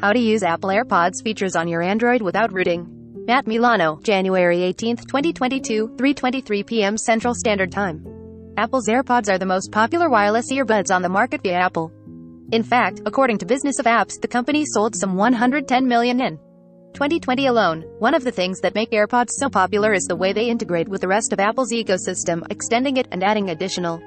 How to use Apple AirPods features on your Android without rooting. Matt Milano, January 18, 2022, 3:23 p.m. Central Standard Time. Apple's AirPods are the most popular wireless earbuds on the market via Apple. In fact, according to Business of Apps, the company sold some 110 million in 2020 alone. One of the things that make AirPods so popular is the way they integrate with the rest of Apple's ecosystem, extending it and adding additional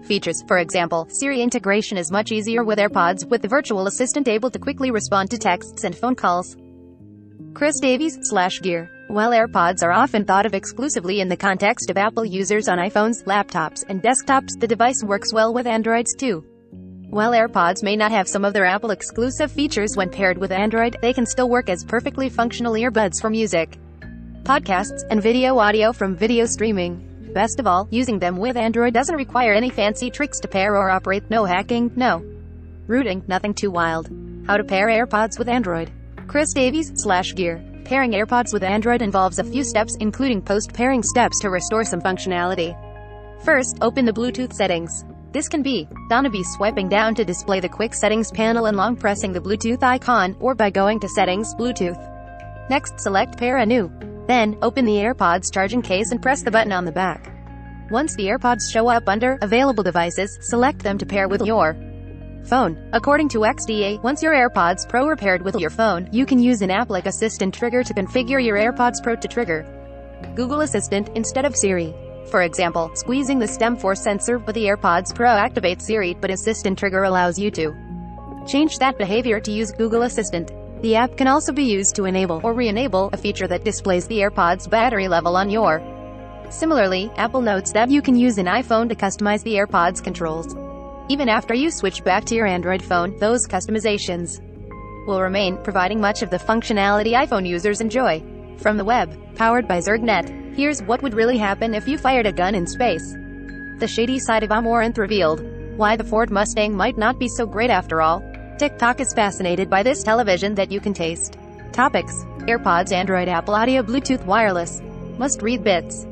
features. For example, Siri integration is much easier with AirPods, with the virtual assistant able to quickly respond to texts and phone calls. Chris Davies, SlashGear. While AirPods are often thought of exclusively in the context of Apple users on iPhones, laptops, and desktops, the device works well with Androids too. While AirPods may not have some of their Apple-exclusive features when paired with Android, they can still work as perfectly functional earbuds for music, podcasts, and video audio from video streaming. Best of all, using them with Android doesn't require any fancy tricks to pair or operate. No hacking, no rooting, nothing too wild. How to pair AirPods with Android. Chris Davies, SlashGear. Pairing AirPods with Android involves a few steps, including post-pairing steps to restore some functionality. First, open the Bluetooth settings. This can be done by swiping down to display the quick settings panel and long pressing the Bluetooth icon, or by going to Settings, Bluetooth. Next, select Pair Anew. Then, open the AirPods charging case and press the button on the back. Once the AirPods show up under Available Devices, select them to pair with your phone. According to XDA, once your AirPods Pro are paired with your phone, you can use an app like Assistant Trigger to configure your AirPods Pro to trigger Google Assistant instead of Siri. For example, squeezing the stem force sensor with the AirPods Pro activates Siri, but Assistant Trigger allows you to change that behavior to use Google Assistant. The app can also be used to enable or re-enable a feature that displays the AirPods battery level on your. Similarly, Apple notes that you can use an iPhone to customize the AirPods controls. Even after you switch back to your Android phone, those customizations will remain, providing much of the functionality iPhone users enjoy. From the web, powered by ZergNet. Here's what would really happen if you fired a gun in space. The shady side of Amaranth revealed. Why the Ford Mustang might not be so great after all. TikTok is fascinated by this television that you can taste. Topics: AirPods, Android, Apple Audio, Bluetooth, wireless. Must-read bits.